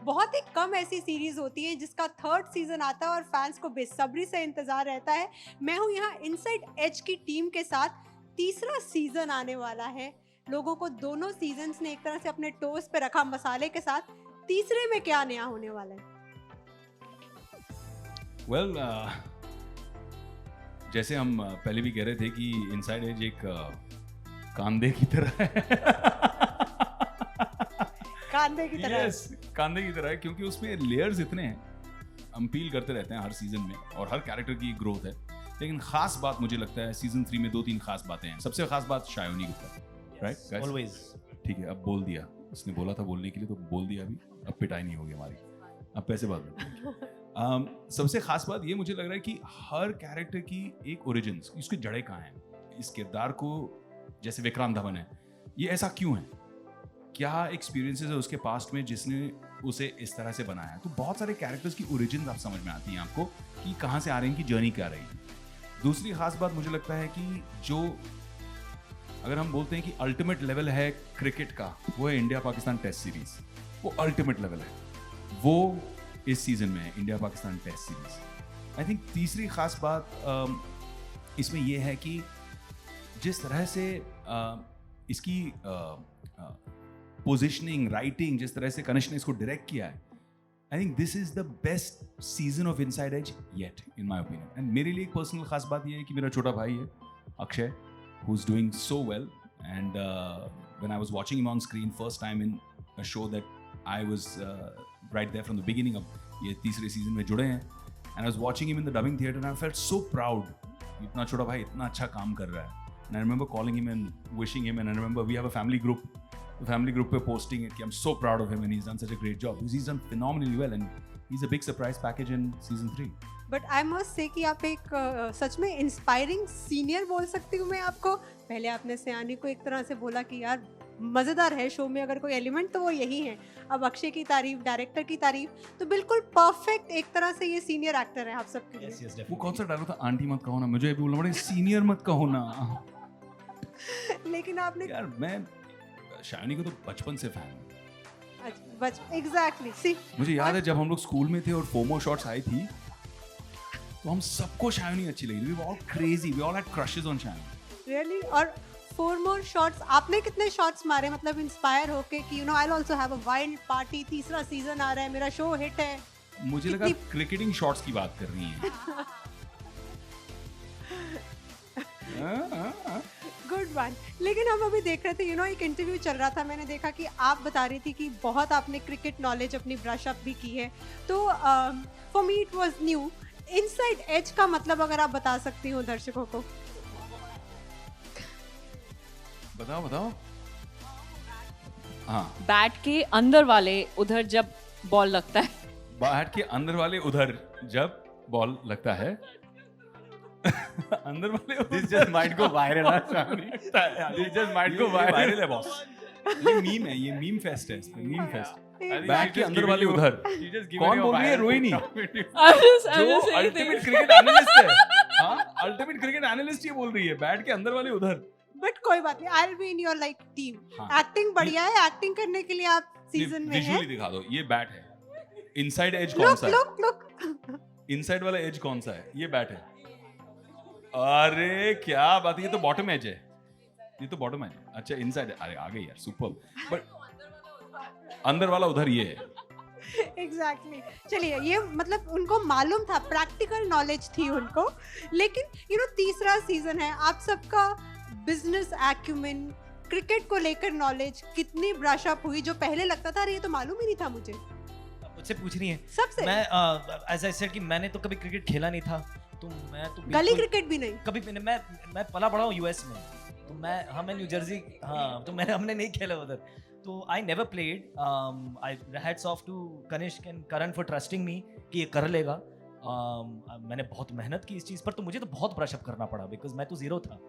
बहुत ही कम ऐसी सीरीज होती है जिसका थर्ड सीजन आता है और फैंस को बेसब्री से इंतजार रहता है। मैं हूँ यहाँ इनसाइड एज की टीम के साथ। तीसरा सीजन आने वाला है। लोगों को दोनों सीजन्स ने एक तरह से अपने टोस्ट पे रखा मसाले के साथ। तीसरे में क्या नया होने वाला है? वेल जैसे हम पहले भी कह रहे थे कि इनसाइड एज एक कांदे की तरह है। कांदे की तरह। Yes, कांदे की तरह है क्योंकि उसमें लेयर्स इतने हैं, हम पील करते रहते हैं हर सीजन में और हर कैरेक्टर की ग्रोथ है। लेकिन खास बात मुझे लगता है सीजन 3 में 2-3 खास बातें हैं। सबसे खास बात शायोनी गुप्ता, राइट? ऑलवेज। ठीक है, अब बोल दिया, इसने बोला था बोलने के लिए तो बोल दिया। अभी अब पिटाई नहीं होगी हमारी, अब पैसे बात करते सबसे खास बात ये मुझे लग रहा है कि हर कैरेक्टर की एक ओरिजिन्स, इसकी जड़ें कहाँ हैं। इस किरदार को जैसे विक्रांत धवन है, ये ऐसा क्यों है, क्या एक्सपीरियंसेस है उसके पास्ट में जिसने उसे इस तरह से बनाया। तो बहुत सारे कैरेक्टर्स की ओरिजिन आप समझ में आती हैं आपको कि कहाँ से आ रहे हैं, कि जर्नी क्या रही है। दूसरी खास बात मुझे लगता है कि जो अगर हम बोलते हैं कि अल्टीमेट लेवल है क्रिकेट का, वो है इंडिया पाकिस्तान टेस्ट सीरीज। वो अल्टीमेट लेवल है, वो इस सीजन में है, India Pakistan test series. I think तीसरी खास बात इसमें यह है कि जिस तरह से इसकी पोजिशनिंग, राइटिंग, जिस तरह से कनिष्क ने इसको डायरेक्ट किया है, I think this is the best season of Inside Edge yet in my opinion. And मेरे लिए एक पर्सनल खास बात यह है कि मेरा छोटा भाई है Akshay, who is doing so well. And when I was watching him on screen first time in a show that I was right there from the beginning, अब ये तीसरे सीजन में जुड़े हैं, and I was watching him in the dubbing theatre and I felt so proud. इतना छोटा भाई इतना अच्छा काम कर रहा है। And I remember calling him and wishing him, and I remember we have a family group. The family group पे posting it कि I'm so proud of him and he's done such a great job. He's done phenomenally well and he's a big surprise package in season 3. But I must say कि आप एक सच में inspiring senior बोल सकती हूँ मैं आपको। पहले आपने सयानी को एक तरह से बोला कि यार मज़ेदार है शो में, अगर कोई एलिमेंट तो वो यही है। अब अक्षय की तारीफ, डायरेक्टर की तारीफ, तो बिल्कुल परफेक्ट एक तरह से ये सीनियर एक्टर है आप सबके लिए। Yes, yes, वो definitely. कौन सा डायलॉग था, आंटी मत कहो ना, मुझे भी बोलना पड़ेगा सीनियर मत कहो ना। लेकिन आपने यार मैं शायनी को तो बचपन से फैन हूँ। एग्जैक्टली सी मुझे याद है जब हम लोग स्कूल में थे और फोमो शॉट्स आई थी तो हम सबको शायनी अच्छी लगी। We were all crazy, we all had crushes on shiny. Really. और 4 more shots, आपने कितने शॉट्स मारे मतलब इंस्पायर होके कि you know I will also have a wild party, तीसरा सीजन आ रहा है, मेरा शो हिट है? मुझे लगा क्रिकेटिंग शॉट्स की बात कर रही हैं। Good one. लेकिन हम अभी देख रहे थे यू नो एक इंटरव्यू चल रहा था, मैंने देखा कि आप बता रही थी कि बहुत आपने क्रिकेट नॉलेज अपनी ब्रश अप भी की है। तो for me it was new. Inside edge का मतलब अगर आप बता सकती हो दर्शकों को। बताओ बताओ। हाँ, बैट के अंदर वाले उधर जब बॉल लगता है, बैट के अंदर वाले उधर जब बॉल लगता है। अंदर वाले This just might go viral. This just might go viral. Viral है बॉस। ये मीम है, ये मीम फेस्ट है, मीम फेस्ट। think बैट के just अंदर giving वाले you- उधर। You just given कौन your बोल रही है? viral रोहिणी। topic. जो अल्टीमेट क्रिकेट एनालिस्ट है। हाँ, अल्टीमेट क्रिकेट एनालिस्ट ये बोल रही है, बैट के अंदर वाले उधर। बट कोई बात नहीं, I will be in your like team. हाँ। एक्टिंग बढ़िया है, एक्टिंग करने के लिए आप सीजन में हैं। विजुअली दिखा दो, ये बैट है। इनसाइड एज कौन लुक सा है? Look look. इनसाइड वाला एज कौन सा है? ये बैट है। अरे क्या बात है, ये तो बॉटम एज है। ये तो बॉटम एज है। अच्छा इनसाइड, अरे आ गई यार, सुपर। बट अंदर वाला उधर ये है। एग्जैक्टली। चलिए, ये मतलब उनको मालूम था, प्रैक्टिकल नॉलेज थी उनको। लेकिन यू नो तीसरा सीजन है, आप सबका बिजनेस एक्यूमेन, क्रिकेट को लेकर नॉलेज कितनी ब्रश अप हुई, जो पहले लगता था अरे ये तो मालूम ही नहीं था मुझे। मुझसे पूछ रही है। सबसे मैं एज आई सेड कि मैंने तो कभी क्रिकेट खेला नहीं था, तो मैं तो गली बिल्कुल- क्रिकेट भी नहीं। कभी भी नहीं। मैं पला बड़ा हूँ यूएस में, तो मैं न्यू जर्सी, हाँ, तो हमने नहीं खेला उधर, तो I never played. I hats off to Kanishk and Karan for trusting me कि ये कर लेगा। मैंने बहुत मेहनत की इस चीज़ पर, तो मुझे तो बहुत ब्रश अप करना पड़ा बिकॉज मैं तो जीरो था।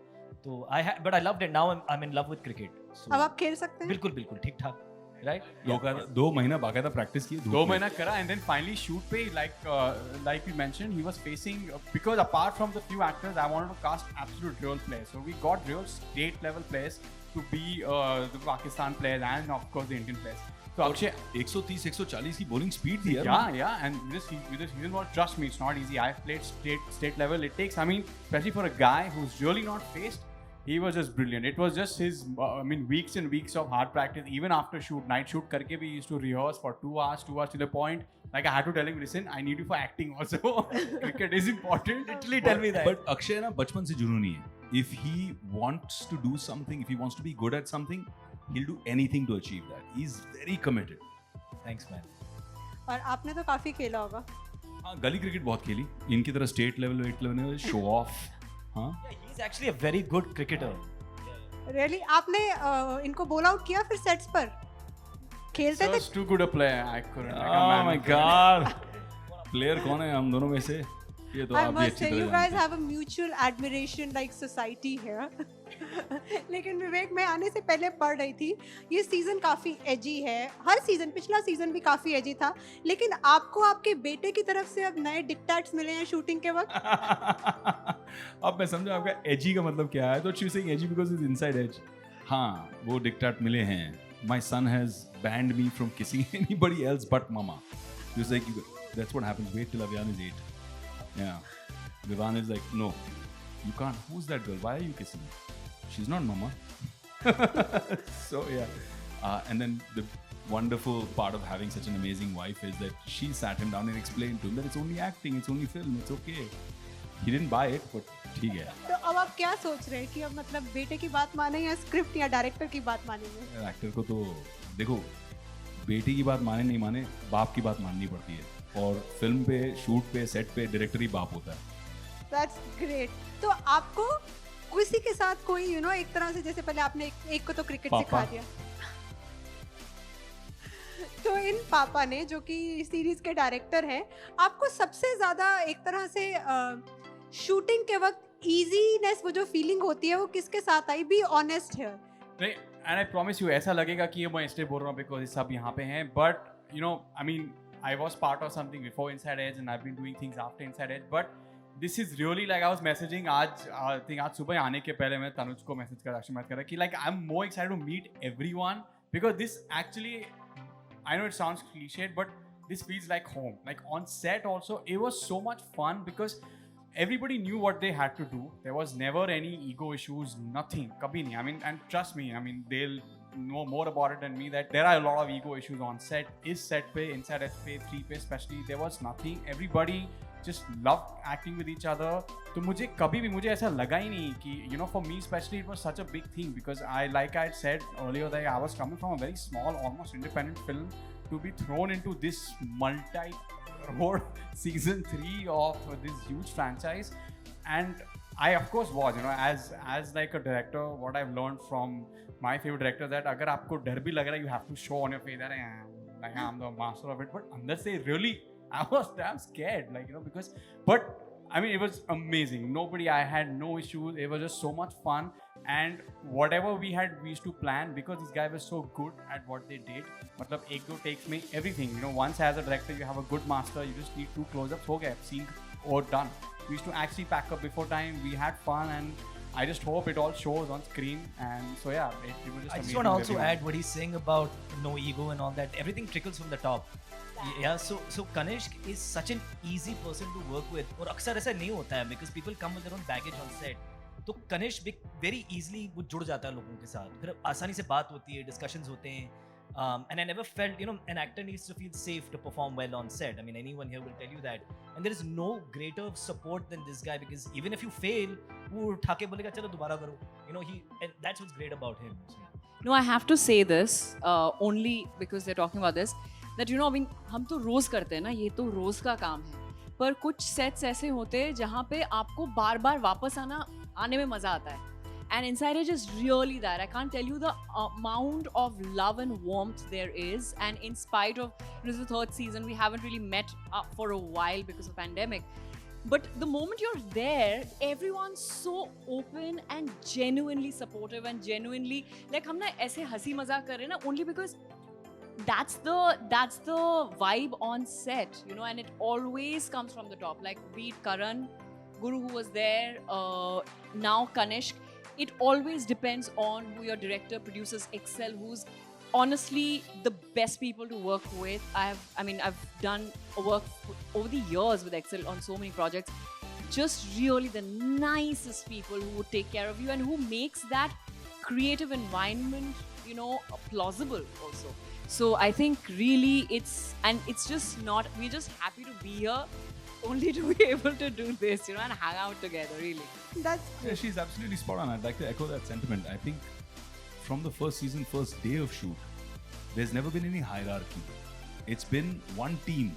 तो but I loved it. Now I am in love with cricket. अब आप खेल सकते हैं। बिल्कुल बिल्कुल ठीक ठाक, राइट। 2 महीना बाकायदा प्रैक्टिस की, 2 महीना करा and then finally shoot पे like we mentioned he was facing because apart from the few actors I wanted to cast absolute real players, so we got real state level players to be the Pakistan players and of course the Indian players. So Akshay, 130 140 की bowling speed थी यार. yeah, and with this season, trust me, it's not easy. I've played state level. It takes, I mean, especially for a guy who's really not faced, he was just brilliant. It was just his, weeks and weeks of hard practice. Even after night shoot करके भी used to rehearse for 2 hours to the point. Like I had to tell him, listen, I need you for acting also. Cricket is important. Literally tell me that. But Akshay ना बचपन से जुनूनी है. If he wants to do something, if he wants to be good at something, he'll do anything to achieve that. He's very committed. Thanks man. और आपने तो काफी खेला होगा. हाँ, गली क्रिकेट बहुत खेली. इनकी तरह स्टेट लेवल, वेट लेवल में शो ऑफ. हाँ. Yeah, he's actually a very good cricketer. Really? आपने इनको बोल आउट किया फिर सेट्स पर? खेलते So थे? it's too good a player. I couldn't. I Oh can't my manage. God. Player कौन है हम दोनों में से? ये तो I आप भी must अच्छी say, तरह you जानते guys हैं. have a mutual admiration like society here. लेकिन विवेक, मैं आने से पहले पढ़ रही थी, ये सीजन काफी एजी है. हर सीजन, पिछला सीजन भी काफी एजी था, लेकिन आपको आपके बेटे की तरफ से अब नए डिक्टेट्स मिले हैं शूटिंग के वक्त. अब मैं समझा आपका एजी का मतलब क्या है. तो she saying edge because is inside edge. हाँ, वो डिक्टेट मिले हैं. My son has banned me from kissing anybody else but mama. He was like, that's what happens. Wait till Avian is 8. Yeah. Vivan is like, no, you can't. Who's that girl? Why are you kissing me? She's not mama. So yeah. And then the wonderful part of having such an amazing wife is that she sat him down and explained to him that it's only acting, it's only film, it's okay. He didn't buy it, but ठीक है. तो अब आप क्या सोच रहे हैं कि अब मतलब बेटे की बात माने या स्क्रिप्ट या डायरेक्टर की बात मानेंगे? एक्टर को तो देखो, बेटी की बात माने नहीं माने, बाप की बात माननी पड़ती है. और फिल्म पे, शूट पे, सेट पे डायरेक्टर ही बाप होता है. That's great. तो आपको किसी के साथ कोई एक तरह से, जैसे पहले आपने एक को तो क्रिकेट पापा. सिखा दिया, तो इन पापा ने, जो कि सीरीज के डायरेक्टर हैं, आपको सबसे ज्यादा एक तरह से शूटिंग के वक्त इजीनेस, वो जो फीलिंग होती है, वो किसके साथ आई? Be honest here. नहीं, and I promise you, ऐसा लगेगा कि ये मैं इसलिए बोल रहा हूँ because ये सब यहाँ पे हैं. But you know, I mean, I was part of something before Inside Edge and I've been doing things after Inside Edge. But this is really like, I was messaging I think आज सुबह आने के पहले मैं तनुज को message कर रहा कि like I'm more excited to meet everyone because this actually, I know it sounds cliched, but this feels like home. Like on set also, it was so much fun because everybody knew what they had to do. There was never any ego issues, nothing. Kabhi nahi. I mean, and trust me, I mean, they'll know more about it than me that there are a lot of ego issues on set. Is set pe, Inside Edge pe, 3 pe especially, there was nothing. Everybody just loved acting with each other. तो मुझे कभी भी मुझे ऐसा लगा ही नहीं कि for me especially it was such a big thing because like I said earlier that I was coming from a very small, almost independent film to be thrown into this multi-road season 3 of this huge franchise. And I of course was, as like a director, what I've learned from my favorite director that अगर आपको डर भी लग रहा है, you have to show on your face that I'm the master of it. But अंदर से really I was damn scared, because, but I mean, it was amazing. I had no issues. It was just so much fun. And whatever we used to plan because these guys were so good at what they did. Matlab, ek do takes me everything. Once as a director, you have a good master. You just need 2 close-ups. Ho gaya, scene or done. We used to actually pack up before time. We had fun, and I just hope it all shows on screen. And so yeah, it was just amazing. I just want to also add what he's saying about no ego and all that. Everything trickles from the top. Yeah, so Kanishk is such an easy person to work with. और अक्सर ऐसा नहीं होता है because people come with their own baggage on set. तो Kanishk very easily वो जुड़ जाता है लोगों के साथ. फिर आसानी से बात होती है, discussions होते हैं. And I never felt, an actor needs to feel safe to perform well on set. I mean, anyone here will tell you that. And there is no greater support than this guy because even if you fail, वो उठा के बोलेगा चलो दोबारा करो. And that's what's great about him. So. No, I have to say this only because they're talking about this. That I mean, हम तो रोज करते हैं ना, ये तो रोज का काम है. पर कुछ सेट्स ऐसे होते हैं जहाँ पे आपको बार बार वापस आने में मजा आता है. And Inside Edge is really that. I can't tell you the amount of love and warmth there is. And in spite of this is the 3rd season, we haven't really met for a while because of pandemic. But the moment you're there, everyone's so open and genuinely supportive and genuinely like हम ना ऐसे हंसी मजाक कर रहे हैं ना only because that's the vibe on set, and it always comes from the top. Like be it Karan, Guru who was there, now Kanishk. It always depends on who your director, producers excel, who's honestly the best people to work with. I've done work over the years with Excel on so many projects. Just really the nicest people who would take care of you and who makes that creative environment, plausible also. So I think really it's just not, we're just happy to be here only to be able to do this, and hang out together, really. That's Yeah, she's absolutely spot on. I'd like to echo that sentiment. I think from the first season, first day of shoot, there's never been any hierarchy. It's been one team.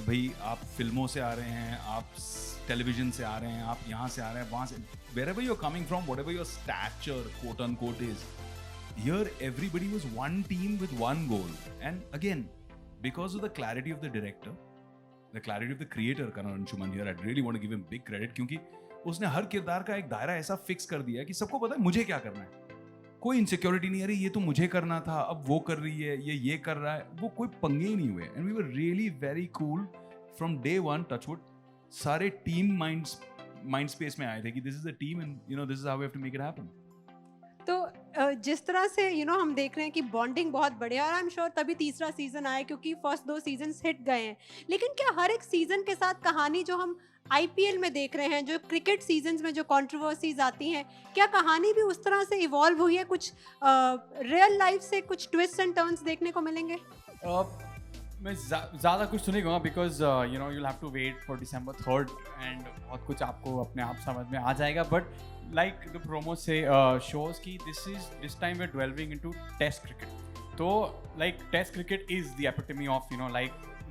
भाई आप फिल्मों से आ रहे हैं, आप television से आ रहे हैं, आप यहाँ से आ रहे हैं, वहाँ से, wherever you're coming from, whatever your stature, quote unquote, is, here everybody was one team with one goal. And again, because of the clarity of the director, the clarity of the creator, Karan Anshuman here, I'd really want to give him big credit, क्योंकि उसने हर किरदार का एक दायरा ऐसा fix कर दिया है कि सबको पता है मुझे क्या करना है. कोई इनसिक्योरिटी नहीं, अरे ये तो मुझे करना था, अब वो कर रही है, ये कर रहा है, वो कोई पंगे ही नहीं हुए. And we were really very cool from day one. Touchwood सारे टीम माइंड स्पेस में आए थे कि this is a team and this is how we have to make it happen. तो जिस तरह से हम देख रहे हैं कि बॉन्डिंग बहुत बढ़िया, और आई एम श्योर तभी तीसरा सीजन आया क्योंकि फर्स्ट 2 सीजन्स हिट गए हैं. लेकिन क्या हर एक सीजन के साथ कहानी जो हम आईपीएल में देख रहे हैं, जो क्रिकेट सीजन्स में जो कंट्रोवर्सीज आती हैं, क्या कहानी भी उस तरह से इवॉल्व हुई है? कुछ रियल लाइफ से कुछ ट्विस्ट एंड टर्न्स देखने को मिलेंगे? मैं ज़्यादा कुछ तो नहीं कहूँगा because you'll have to wait for December 3rd and बहुत कुछ आपको अपने आप समझ में आ जाएगा. But like the promo say shows ki this time we're delving into test cricket. So like test cricket is the epitome of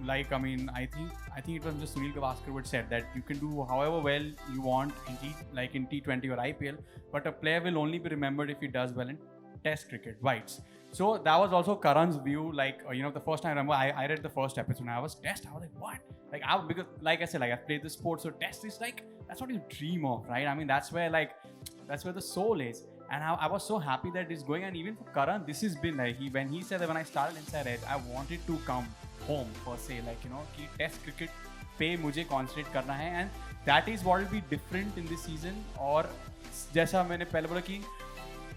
like I mean I think it was just Sunil Gavaskar would said that you can do however well you want in T20 or IPL, but a player will only be remembered if he does well in test cricket, whites. So that was also Karan's view. Like the first time I remember I read the first episode and I was test. I was like, what? Because like I said, like I've played the sport, so test is like that's what you dream of, right? I mean that's where the soul is. And I was so happy that it's going. And even for Karan, this has been like when he said that when I started Inside Edge, I wanted to come home per se, कि test cricket पे मुझे concentrate करना है, and that is what will be different in this season. और जैसा मैंने पहले बोला कि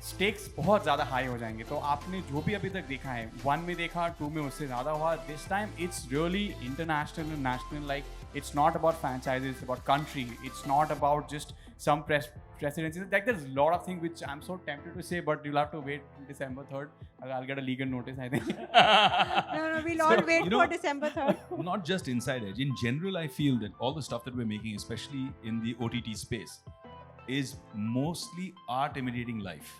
स्टेक्स बहुत ज़्यादा हाई हो जाएंगे. तो आपने जो भी अभी तक देखा है, 1 में देखा, 2 में उससे ज़्यादा हुआ. This time it's really international and national. Like it's not about franchises, it's about country. It's not about just some presidencies. Like there's a lot of things which I'm so tempted to say, but you'll have to wait till December 3rd. I'll get a legal notice, I think. No, we'll all wait for December 3rd. Not just Inside Edge. In general, I feel that all the stuff that we're making, especially in the OTT space, is mostly art imitating life,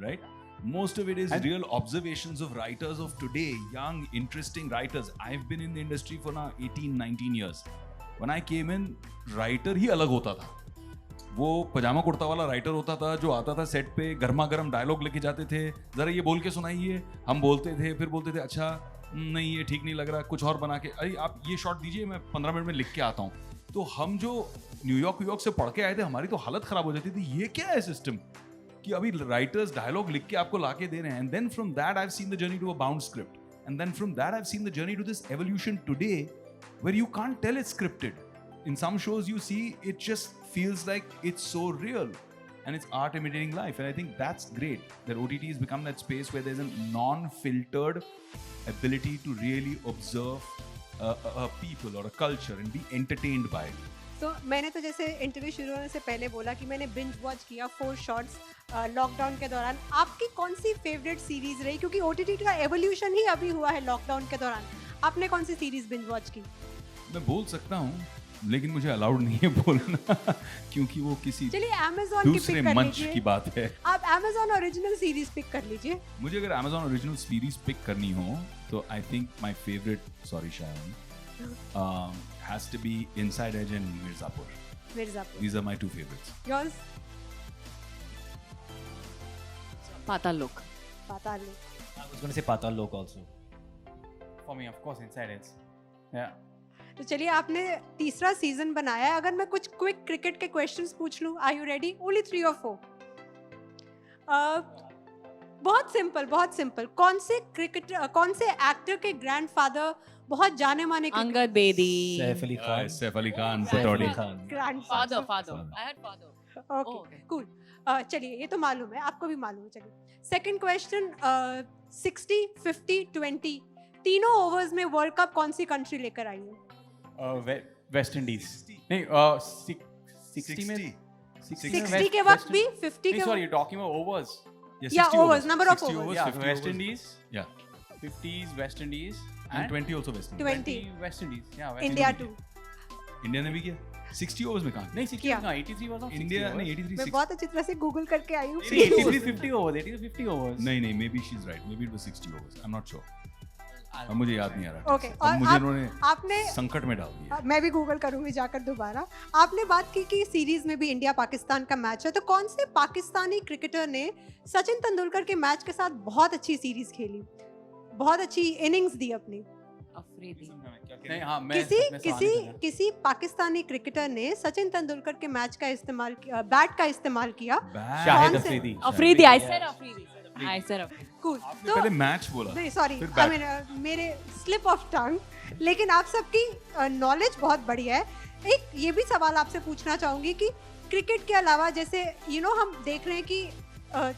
right? Most of it is real observations of writers of today, young, interesting writers. I've been in the industry for now 18, 19 years. When I came in, writer ही अलग होता था. वो पजामा कुर्ता वाला writer होता था जो आता था सेट पे, गर्मा गर्म डायलॉग लेके जाते थे, ज़रा ये बोल के सुनाइए, हम बोलते थे, फिर बोलते थे अच्छा नहीं ये ठीक नहीं लग रहा, कुछ और बना के, अरे आप ये शॉट दीजिए, मैं 15 मिनट में लिख के आता हूँ. तो हम जो न्यूयॉर्क से पढ़ के आए थे, हमारी तो हालत ख़राब हो जाती थी, ये क्या है सिस्टम कि अभी राइटर्स डायलॉग लिख के आपको ला के दे रहे हैं. And then from that I have seen the journey to a bound script, and then from that I have seen the journey to this evolution today where you can't tell it's scripted. In some shows you see it just feels like it's so real and it's art imitating life, and I think that's great that OTT has become that space where there's a non-filtered ability to really observe a people or a culture and be entertained by it. तो मैंने तो जैसे interview शुरू होने से पहले बोला कि मैंने बिंज वॉच किया 4 शॉट्स लॉकडाउन के दौरान. आपकी कौन सी फेवरेट सीरीज रही? क्योंकि OTT का एवोल्यूशन ही अभी हुआ है लॉकडाउन के दौरान. आपने कौन सी सीरीज बिंज वॉच की? मैं बोल सकता हूँ लेकिन मुझे अलाउड नहीं है बोलना क्योंकि वो किसी Amazon दूसरे मंच की बात है. आप Amazon ओरिजिनल सीरीज पिक कर लीजिए. मुझे अगर Amazon ओरिजिनल सीरीज पिक करनी हो तो I think my favourite, sorry Shayan, has to be Inside Edge and Mirzapur. These are my 2 favorites. Yours? Patal Lok. Patal Lok. I was going to say Patal Lok also. For me, of course, Inside Edge. Yeah. तो चलिए आपने तीसरा season बनाया है. अगर मैं कुछ quick cricket के क्वेश्चंस पूछ लूं, are you ready? Only 3 or 4. बहुत सिंपल. कौन से एक्टर के ग्रैंडफादर बहुत जाने माने Angad Bedi. Saif Ali Khan. Saif Ali Khan, Saif Ali Patodi. Khan. Grandfather? Father. I had father. Okay, cool. चलिए ये तो मालूम है, आपको भी मालूम है। चलिए सेकंड क्वेश्चन, 60, 50, 20 तीनों ओवर्स में वर्ल्ड कप कौन सी कंट्री लेकर आई है? वेस्ट इंडीज नहीं 60 में 60 के वक्त भी, 50 के sorry talking about overs Yeah, overs, number of 60 overs. yeah 50 West overs. Indies Yeah. 50s West Indies And 20 also West Indies. 20 West Indies yeah West India Indies. 2। India ने भी किया 60 ओवर्स में कहाँ नहीं 60 किया। का 83 was not 60 इंडिया overs. नहीं 83 मैं बहुत अच्छी तरह से गूगल करके आई हूँ। 83 50 overs 80 to 50 overs नहीं may be she is right, may be it was 60 overs, I am not sure, अब मुझे याद नहीं आ रहा। Okay, अब और मुझे आप- इन्होंने आपने संकट में डाल दिया। मैं भी गूगल करूंगी जाकर दोबारा। आपने बात की कि सीरीज में भी इंडिया पाकिस्तान का मैच है, तो कौन से पाकिस्तानी क्रिकेटर ने सचिन तेंदुलकर के मैच के साथ बहुत अच्छी सीरीज खेली, बहुत अच्छी इनिंग्स दी अपनी? अफरीदी। नहीं हाँ मैं किसी मैं किसी सवाल नहीं किसी पाकिस्तानी क्रिकेटर ने सचिन तेंदुलकर के मैच का इस्तेमाल किया, बैट का इस्तेमाल किया? शाहिद कौन से? Afridi Afridi, I said Afridi, I said Afridi. Cool. आपने पहले मैच बोला, नहीं सॉरी, फिर आई मीन मेरे स्लिप ऑफ टंग, लेकिन आप सबकी नॉलेज बहुत बढ़िया है। एक ये भी सवाल आपसे पूछना चाहूंगी कि क्रिकेट के अलावा जैसे हम देख रहे हैं कि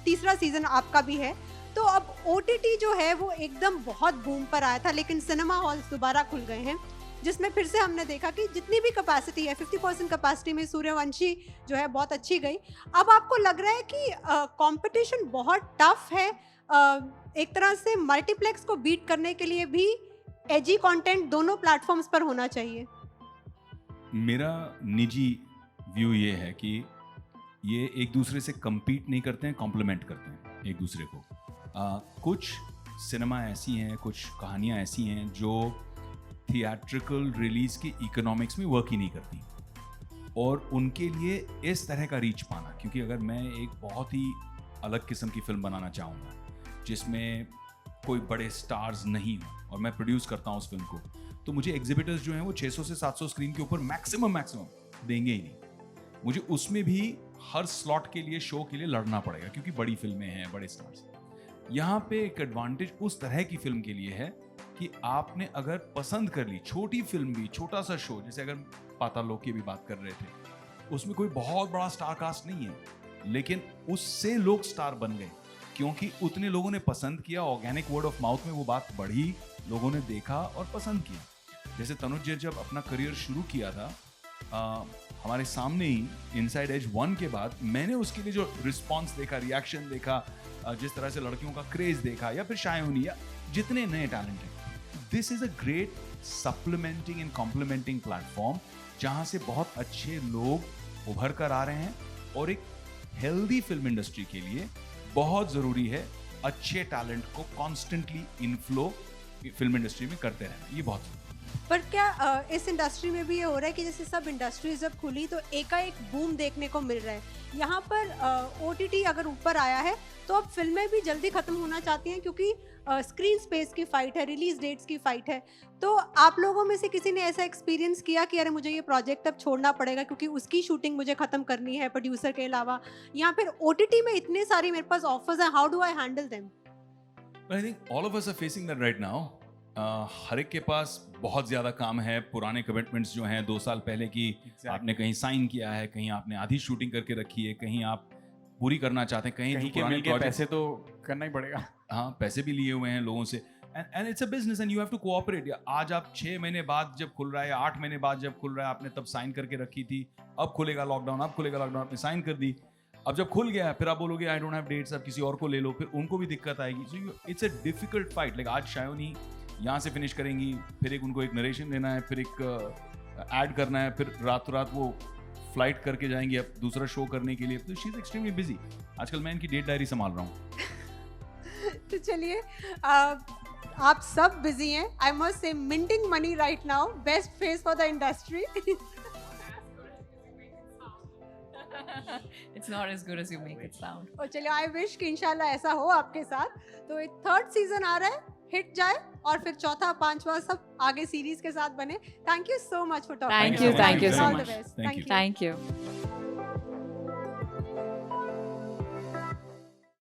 तीसरा सीजन आपका भी है, तो अब OTT जो है वो एकदम बहुत बूम पर आया था, लेकिन सिनेमा हॉल्स दोबारा खुल गए हैं, जिसमें फिर से हमने देखा कि जितनी भी कैपेसिटी है 50% कैपेसिटी में सूर्यवंशी जो है बहुत अच्छी गई। अब आपको लग रहा है कि कंपटीशन बहुत टफ है, एक तरह से मल्टीप्लेक्स को बीट करने के लिए भी एजी कंटेंट दोनों प्लेटफॉर्म्स पर होना चाहिए? मेरा निजी व्यू ये है कि ये एक दूसरे से compete नहीं करते हैं, कॉम्प्लीमेंट करते हैं एक दूसरे को। कुछ सिनेमा ऐसी हैं, कुछ कहानियाँ ऐसी हैं जो थिएट्रिकल रिलीज की इकोनॉमिक्स में वर्क ही नहीं करती, और उनके लिए इस तरह का रीच पाना, क्योंकि अगर मैं एक बहुत ही अलग किस्म की फिल्म बनाना चाहूँगा जिसमें कोई बड़े स्टार्स नहीं हो और मैं प्रोड्यूस करता हूँ उस फिल्म को, तो मुझे एग्जिबिटर्स जो हैं वो 600 से 700 स्क्रीन के ऊपर मैक्सिमम देंगे ही नहीं। मुझे उसमें भी हर स्लॉट के लिए, शो के लिए लड़ना पड़ेगा, क्योंकि बड़ी फिल्में हैं, बड़े स्टार्स। यहाँ पे एक एडवांटेज उस तरह की फिल्म के लिए है कि आपने अगर पसंद कर ली, छोटी फिल्म भी, छोटा सा शो, जैसे अगर पाताल लोक की भी बात कर रहे थे, उसमें कोई बहुत बड़ा स्टार कास्ट नहीं है, लेकिन उससे लोग स्टार बन गए क्योंकि उतने लोगों ने पसंद किया, ऑर्गेनिक वर्ड ऑफ माउथ में वो बात बढ़ी, लोगों ने देखा और पसंद किया। जैसे तनुज जी जब अपना करियर शुरू किया था, हमारे सामने ही इनसाइड एज 1 के बाद मैंने उसके लिए जो रिस्पॉन्स देखा, रिएक्शन देखा, जिस तरह से लड़कियों का क्रेज देखा, या फिर शायनी, या जितने नए टैलेंट हैं, this is a great supplementing and complementing platform जहां से बहुत अच्छे लोग उभर कर आ रहे हैं, और एक हेल्दी फिल्म इंडस्ट्री के लिए बहुत जरूरी है अच्छे टैलेंट को कॉन्स्टेंटली इनफ्लो फिल्म इंडस्ट्री में करते रहना, ये बहुत जरूरी है। पर क्या इस इंडस्ट्री में भी ये हो रहा है कि जैसे सब इंडस्ट्रीज जब खुली तो एकाएक बूम देखने को मिल रहा है, यहाँ पर OTT अगर ऊपर आया है तो अब फिल्में भी जल्दी खत्म होना चाहती हैं, क्योंकि स्क्रीन स्पेस की फाइट है, रिलीज डेट्स की फाइट है। तो आप लोगों में से किसी ने ऐसा एक्सपीरियंस किया कि अरे मुझे ये प्रोजेक्ट अब छोड़ना पड़ेगा क्योंकि उसकी शूटिंग मुझे खत्म करनी है प्रोड्यूसर के अलावा, या फिर OTT में इतने सारी मेरे पास ऑफर्स हैं, how do I handle them? I think all of us are facing that right now. हर एक के पास बहुत ज़्यादा काम है, पुराने कमिटमेंट्स जो हैं 2 साल पहले की, आपने कहीं साइन किया है, कहीं आपने आधी शूटिंग करके रखी है, कहीं आप पूरी करना चाहते हैं, कहीं कहीं जो के पुराने मिल के projects- पैसे तो करना ही पड़ेगा। हाँ, पैसे भी लिए हुए हैं लोगों से, and it's a business and you have to cooperate. आज आप 6 महीने बाद जब खुल रहा है, 8 महीने बाद जब खुल रहा है, आपने तब साइन करके रखी थी, अब खुलेगा लॉकडाउन, आपने साइन कर दी, अब जब खुल गया फिर आप बोलोगे आई डोंट हैव डेट्स, अब किसी और को ले लो, फिर उनको भी दिक्कत आएगी। So it's a difficult fight. Like आज शायनी यहाँ से फिनिश करेंगी, फिर एक उनको एक नरेशन देना है, फिर एक ऐड करना है, फिर रात रात वो फ्लाइट करके जाएंगी अब दूसरा शो करने के लिए, तो शी इज एक्सट्रीमली बिजी। आजकल मैं इनकी डेट डायरी संभाल रहा हूँ। तो चलिए, आप सब बिजी हैं, I must say minting money right now, best face for the industry. It's not as good as you make it sound. और चलिए, आई विश कि इंशाल्लाह ऐसा हो आपके साथ। तो एक 3rd सीजन आ रहा है, हिट जाए, और फिर 4था 5वां सब आगे सीरीज के साथ बने। Thank you so much for talking. Thank you, thank you so All the much. best. Thank you. Thank you.